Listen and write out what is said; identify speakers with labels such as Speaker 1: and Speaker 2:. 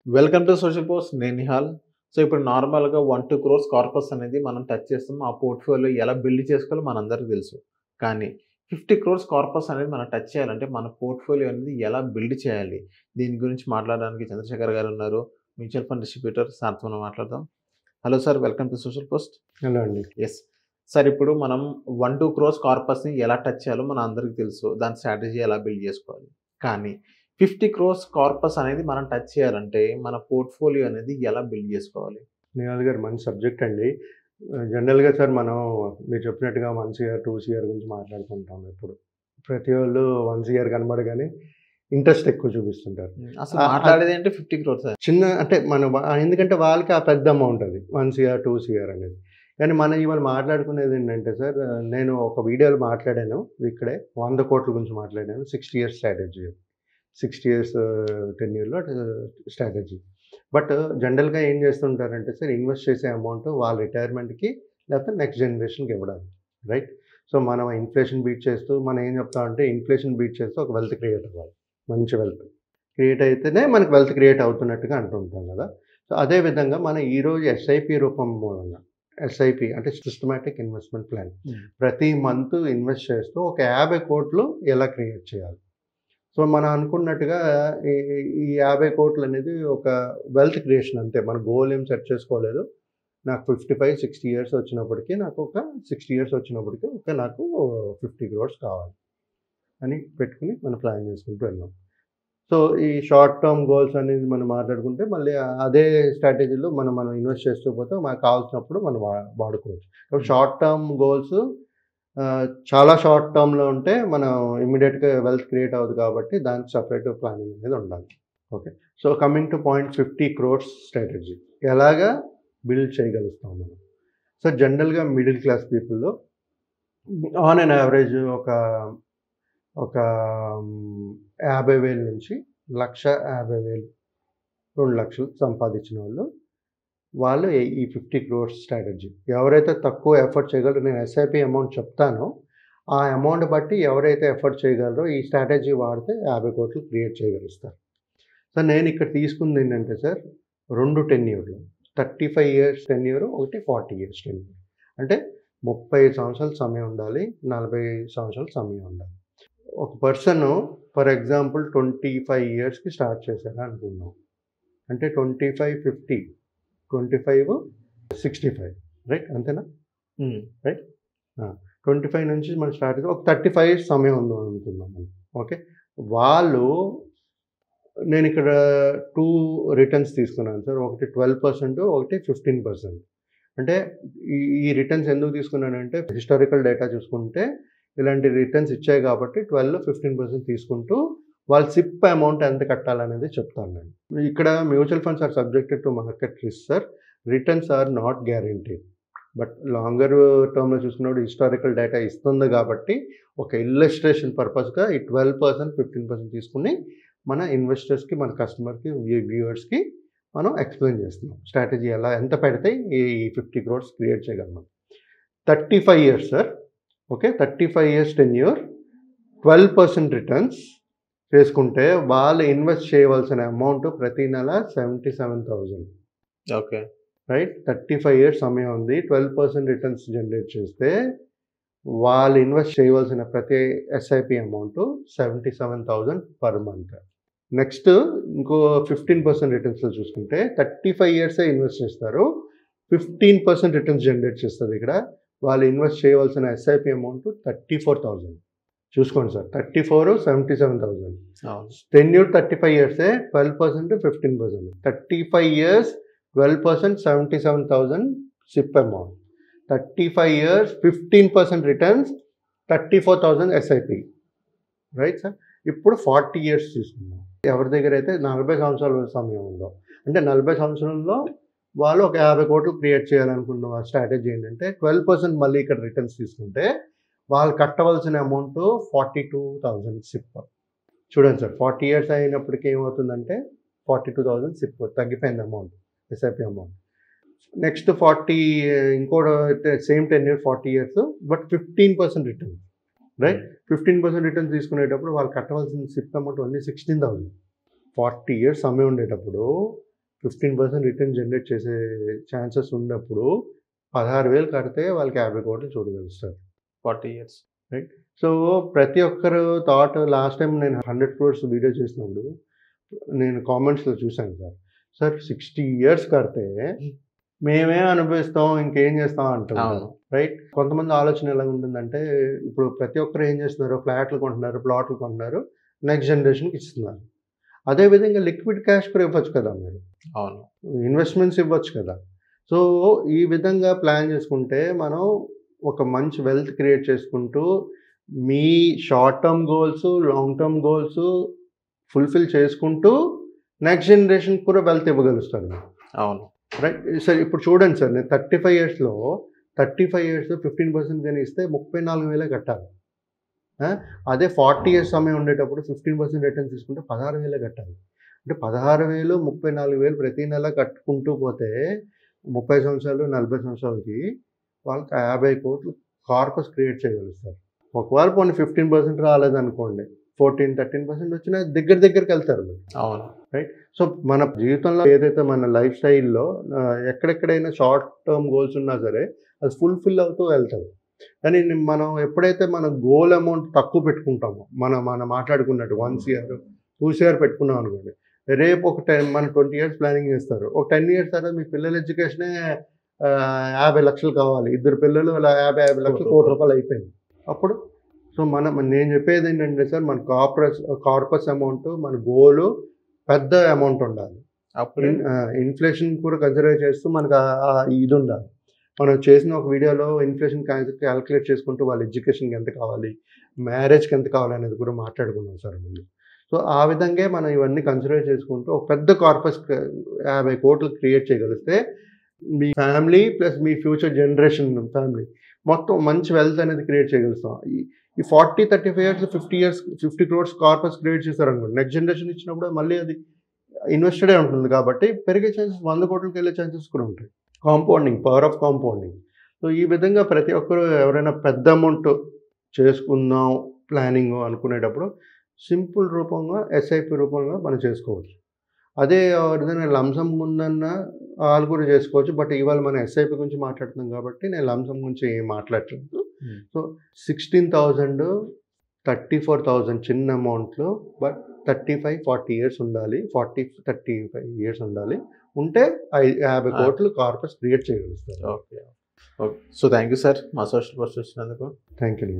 Speaker 1: Welcome to social post. నేను Nihal. So, ఇప్పుడు నార్మల్‌గా 1-2 క్రోర్స్ కార్పస్ అనేది మనం టచ్ చేస్తాం. ఆ పోర్ట్‌ఫోలియో ఎలా బిల్డ్ చేసుకోవాలో మనందరికీ తెలుసు. కానీ 50 క్రోర్స్ కార్పస్ అనేది మనం టచ్ చేయాలంటే మన పోర్ట్‌ఫోలియో అనేది ఎలా బిల్డ్ చేయాలి? దీని గురించి మాట్లాడడానికి చంద్రశేఖర్ గారు ఉన్నారు. మ్యూచువల్ ఫండ్ డిస్ట్రిబ్యూటర్ సార్‌తో మనం మాట్లాడదాం. Hello sir, welcome to social post.
Speaker 2: Hello అండి.
Speaker 1: యెస్. సార్, ఇప్పుడు మనం 1-2 క్రోర్స్ కార్పస్‌ని ఎలా టచ్ చేయాలో మన అందరికి తెలుసు. దాని స్ట్రాటజీ ఎలా బిల్డ్ చేసుకోవాలి. కానీ 50 క్రోర్స్ కార్పస్ అనేది మనం టచ్ చేయాలంటే మన పోర్ట్‌ఫోలియో అనేది ఎలా బిల్డ్ చేసుకోవాలి?
Speaker 2: నిహాల్ గారు మంచి సబ్జెక్ట్ అండి. జనరల్‌గా సార్ మనం మీరు చెప్పినట్టుగా 1 సీఆర్, 2 సీఆర్ గురించి మాట్లాడుతుంటాం ఎప్పుడు. ప్రతి ఒళ్ళు 1 సీఆర్ కనబడగానే ఇంట్రెస్ట్ ఎక్కువ చూపిస్తుంటారు.
Speaker 1: అసలు మాట్లాడేదేంటి 50 క్రోర్స్.
Speaker 2: చిన్న అంటే ఎందుకంటే వాళ్ళకి ఆ పెద్ద అమౌంట్ అది 1 సీఆర్, 2 సీఆర్ అనేది. కానీ మనం ఇవాళ మాట్లాడుకునేది ఏంటంటే సార్, నేను ఒక వీడియోలో మాట్లాడాను ఇక్కడే 100 కోట్ల గురించి మాట్లాడాను. 60 ఇయర్స్ స్ట్రాటజీ. 60 ఇయర్స్ టెన్యూర్‌లో స్ట్రాటజీ. బట్ జనరల్‌గా ఏం చేస్తుంటారంటే సార్, ఇన్వెస్ట్ చేసే అమౌంట్ వాళ్ళ రిటైర్మెంట్‌కి లేకపోతే నెక్స్ట్ జనరేషన్‌కి ఇవ్వడానికి. రైట్? సో, మనం ఇన్ఫ్లేషన్ బీట్ చేస్తూ మనం ఏం చెప్తామంటే ఇన్ఫ్లేషన్ బీట్ చేస్తూ ఒక వెల్త్ క్రియేట్ అవ్వాలి. మంచి వెల్త్ క్రియేట్ అయితేనే మనకు వెల్త్ క్రియేట్ అవుతున్నట్టుగా అంటూ ఉంటాం కదా! సో, అదే విధంగా మనం ఈరోజు ఎస్ఐపి రూపం మూలంగా ఎస్ఐపి అంటే సిస్టమాటిక్ ఇన్వెస్ట్‌మెంట్ ప్లాన్. ప్రతి మంత్ ఇన్వెస్ట్ చేస్తూ ఒక 50 కోట్లు ఎలా క్రియేట్ చేయాలి. సో, మనం అనుకున్నట్టుగా ఈ ఈ 50 కోట్లు అనేది ఒక వెల్త్ క్రియేషన్ అంతే. మన గోల్ ఏం సెట్ చేసుకోలేదు. నాకు 55, 60 ఇయర్స్ వచ్చినప్పటికి నాకు 50 క్రోర్స్ కావాలి అని పెట్టుకొని మనం ప్లాన్ చేసుకుంటూ వెళ్ళాం. సో, ఈ షార్ట్ టర్మ్ గోల్స్ అనేది మనం మాట్లాడుకుంటే మళ్ళీ అదే స్ట్రాటజీలో మనం ఇన్వెస్ట్ చేస్తూ పోతే మనకు కావాల్సినప్పుడు మనం వాడుకోవచ్చు. కాబట్టి షార్ట్ టర్మ్ గోల్స్ చాలా షార్ట్ టర్మ్‌లో ఉంటే మనం ఇమ్మీడియేట్‌గా వెల్త్ క్రియేట్ అవ్వదు కాబట్టి దానికి సెపరేట్ ప్లానింగ్ అనేది ఉండాలి. Okay. So, coming to point 50 crores strategy ఎలాగా బిల్డ్ చేయగలుగుతాం మనం. సో, జనరల్‌గా మిడిల్ క్లాస్ పీపుల్‌లో ఆన్ అన్ యావరేజ్ ఒక ఒక 50,000 నుంచి 1,50,000, 2,00,000 సంపాదించిన వాళ్ళు ఈ 50 క్రోర్స్ స్ట్రాటజీ. ఎవరైతే తక్కువ ఎఫర్ట్ చేయగలరో, నేను ఎస్ఐపి అమౌంట్ చెప్తానో, ఆ అమౌంట్ బట్టి ఎవరైతే ఎఫర్ట్ చేయగలరో ఈ స్ట్రాటజీ వాడితే 50 కోట్లు క్రియేట్ చేయగలుగుతారు. సో, నేను ఇక్కడ తీసుకుంది ఏంటంటే సార్, 2 టెన్యూర్లు. 35 ఇయర్స్ టెన్యూర్, ఒకటి 40 ఇయర్స్ టెన్యూర్. అంటే 30 సంవత్సరాల సమయం ఉండాలి, 40 సంవత్సరాల సమయం ఉండాలి. ఒక పర్సన్ ఫర్ ఎగ్జాంపుల్ 25 ఇయర్స్‌కి స్టార్ట్ చేశారు అనుకుందాం. అంటే 25, 50, 25, 65 రైట్ అంతేనా? రైట్. 25 నుంచి మనం స్టార్ట్ అయితే ఒక 35 ఇయర్స్ సమయం ఉంది అనుకుందాం మనం. ఓకే. వాళ్ళు నేను ఇక్కడ 2 రిటర్న్స్ తీసుకున్నాను సార్. ఒకటి 12%, ఒకటి 15%. అంటే ఈ రిటర్న్స్ ఎందుకు తీసుకున్నానంటే హిస్టారికల్ డేటా చూసుకుంటే ఇలాంటి రిటర్న్స్ ఇచ్చాయి కాబట్టి 12, 15% తీసుకుంటూ వాళ్ళు సిప్ అమౌంట్ ఎంత కట్టాలనేది చెప్తాను నేను. ఇక్కడ mutual funds are subjected to market risk sir. Returns are not guaranteed. But longer టర్మ్‌లో చూసుకున్నప్పుడు హిస్టారికల్ డేటా ఇస్తుంది కాబట్టి ఒక ఇల్లస్ట్రేషన్ పర్పస్‌గా ఈ 12%, 15% తీసుకొని మన ఇన్వెస్టర్స్‌కి, మన కస్టమర్‌కి, వ్యూవర్స్‌కి మనం ఎక్స్‌ప్లెయిన్ చేస్తున్నాం. స్ట్రాటజీ ఎంత పెడితే ఈ 50 క్రోర్స్ క్రియేట్ చేయగలం. 35 years sir. Okay. 35 years tenure, 12% returns చేసుకుంటే వాళ్ళు ఇన్వెస్ట్ చేయవలసిన అమౌంట్ ప్రతి నెల 77,000.
Speaker 1: ఓకే.
Speaker 2: రైట్. 35 ఇయర్స్ సమయం ఉంది. 12% రిటర్న్స్ జనరేట్ చేస్తే వాళ్ళు ఇన్వెస్ట్ చేయవలసిన ప్రతి SIP amount 77,000 per month. Next ఇంకో 15% రిటర్న్స్‌లో చూసుకుంటే 35 ఇయర్సే ఇన్వెస్ట్ చేస్తారు. 15% రిటర్న్స్ జనరేట్ చేస్తది ఇక్కడ. వాళ్ళు ఇన్వెస్ట్ చేయవలసిన ఎస్ఐపి అమౌంట్ 34,000. చూసుకోండి sir. 34, 77,000. Tenure 35 ఇయర్సే, 12%, 15%. 35 years, 12%, 77,000 SIP amount. 35 years, 15% returns, 34,000 SIP. Right sir. ఇప్పుడు 40 ఇయర్స్ తీసుకుందాం. ఎవరి దగ్గర అయితే 40 సంవత్సరాల సమయం ఉందో, అంటే 40 సంవత్సరంలో వాళ్ళు ఒక 50 కోట్లు క్రియేట్ చేయాలనుకున్న స్ట్రాటజీ ఏంటంటే 12% మళ్ళీ ఇక్కడ రిటర్న్స్ తీసుకుంటే వాళ్ళు కట్టవలసిన అమౌంట్ 42,000 సిప్. చూడండి సార్, 40 ఇయర్స్ అయినప్పటికీ ఏమవుతుందంటే 42,000 సిప్ తగ్గిపోయింది అమౌంట్, ఎస్ఐపి అమౌంట్. నెక్స్ట్ 40 ఇంకో same tenure 40 years but 15% return. Right. 15% returns తీసుకునేటప్పుడు వాళ్ళు కట్టవలసిన సిప్ అమౌంట్ ఓన్లీ 16,000. 40 ఇయర్స్ సమయం ఉండేటప్పుడు 15% రిటర్న్ జనరేట్ చేసే ఛాన్సెస్ ఉన్నప్పుడు 16,000 కడితే వాళ్ళకి 50 కోట్లు చూడగలుగుతారు.
Speaker 1: 40 years.
Speaker 2: రైట్. సో ప్రతి ఒక్కరు థాట్ లాస్ట్ టైం నేను 100 క్రోర్స్ వీడియో చేసినప్పుడు నేను కామెంట్స్లో చూశాను సార్ 60 years కడితే మేమే అనుభవిస్తాం ఇంకేం చేస్తాం అంటున్నారు. రైట్. కొంతమంది ఆలోచన ఎలా ఉంటుందంటే ఇప్పుడు ప్రతి ఒక్కరు ఏం చేస్తున్నారు, ఫ్లాట్లు కొంటున్నారు, ప్లాట్లు కొంటున్నారు, నెక్స్ట్ జనరేషన్కి ఇస్తున్నారు. అదేవిధంగా లిక్విడ్ క్యాష్ కూడా ఇవ్వచ్చు కదా మీరు,
Speaker 1: అవును,
Speaker 2: ఇన్వెస్ట్మెంట్స్ ఇవ్వచ్చు కదా. సో ఈ విధంగా ప్లాన్ చేసుకుంటే మనం ఒక మంచి వెల్త్ క్రియేట్ చేసుకుంటూ మీ short term goals, long term goals fulfil చేసుకుంటూ నెక్స్ట్ జనరేషన్ కూడా వెల్త్ ఇవ్వగలుగుతారు.
Speaker 1: అవును,
Speaker 2: రైట్. సార్ ఇప్పుడు చూడండి సార్, నేను 35 yearsలో 15% కానీ ఇస్తే 34,000 కట్టాలి. అదే 40 years సమయం ఉండేటప్పుడు 15% రిటర్న్ తీసుకుంటే 16,000 కట్టాలి. అంటే 16,000 34,000 ప్రతి నెల కట్టుకుంటూ పోతే 30 సంవత్సరాలు 40 సంవత్సరాలకి వాళ్ళకి 50 కోట్లు కార్పస్ క్రియేట్ చేయగలుగుతారు. ఒకవేళ పోనీ 15% రాలేదనుకోండి, 14-13% వచ్చినా దగ్గరికి వెళ్తారు మీరు.
Speaker 1: అవును,
Speaker 2: రైట్. సో మన జీవితంలో ఏదైతే మన లైఫ్ స్టైల్లో ఎక్కడెక్కడైనా షార్ట్ టర్మ్ గోల్స్ ఉన్నా సరే అది ఫుల్ఫిల్ అవుతూ వెళ్తుంది. కానీ మనం ఎప్పుడైతే మన గోల్ అమౌంట్ తక్కువ పెట్టుకుంటామో, మనం మాట్లాడుకున్నట్టు 1 CR 2 CR పెట్టుకున్నాం అనుకోండి, రేపు ఒక 10 మన 20 years ప్లానింగ్ చేస్తారు, ఒక 10 years తర్వాత మీ పిల్లల ఎడ్యుకేషనే 50 లక్షలు కావాలి, 2 పిల్లలు అలా 50 లక్షలు, ₹1,00,00,000 అయిపోయింది. అప్పుడు సో నేను చెప్పేది ఏంటంటే సార్, మన కార్పస్ అమౌంట్ మన గోలు పెద్ద అమౌంట్ ఉండాలి.
Speaker 1: అప్పుడు
Speaker 2: ఇన్ఫ్లేషన్ కూడా కన్సిడర్ చేస్తూ మనకు ఇది ఉండాలి. మనం చేసిన ఒక వీడియోలో ఇన్ఫ్లేషన్ క్యాలిక్యులేట్ చేసుకుంటూ వాళ్ళ ఎడ్యుకేషన్కి ఎంత కావాలి, మ్యారేజ్కి ఎంత కావాలి అనేది కూడా మాట్లాడుకున్నాం సార్ ముందు. సో ఆ విధంగా మనం ఇవన్నీ కన్సిడర్ చేసుకుంటూ ఒక పెద్ద కార్పస్ 50 కోట్లు క్రియేట్ చేయగలిగితే మీ ఫ్యామిలీ ప్లస్ మీ ఫ్యూచర్ జనరేషన్ ఫ్యామిలీ మొత్తం మంచి వెల్త్ అనేది క్రియేట్ చేయగలుగుతాం. ఈ 40-35 years 50 crores కార్పస్ క్రియేట్ చేశారనుకోండి, నెక్స్ట్ జనరేషన్ ఇచ్చినప్పుడు మళ్ళీ అది ఇన్వెస్టెడే ఉంటుంది కాబట్టి పెరిగే ఛాన్సెస్ 100 కోట్లకి వెళ్ళే ఛాన్సెస్ కూడా ఉంటాయి. Compounding, power of compounding. So ఈ విధంగా ప్రతి ఒక్కరు ఎవరైనా పెద్ద అమౌంట్ చేసుకుందాం ప్లానింగ్ అనుకునేటప్పుడు సింపుల్ రూపంగా ఎస్ఐపి రూపంలో మనం చేసుకోవచ్చు. అదే ఏదైనా లంసమ్ ఉందన్న వాళ్ళు కూడా చేసుకోవచ్చు. బట్ ఇవాళ మనం ఎస్ఐపి గురించి మాట్లాడుతున్నాం కాబట్టి నేను లంసమ్ గురించి ఏం మాట్లాడట్లేదు. సో 16,000 34,000 చిన్న అమౌంట్లో, బట్ 35-40 years ఉండాలి, 40-35 years ఉండాలి. ఉంటే 50 కోట్లు కార్పస్ క్రియేట్ చేయగలుగుతారు.
Speaker 1: Okay. So thank you sir మా సోషల్ పోస్ట్ వచ్చినందుకు.
Speaker 2: Thank you.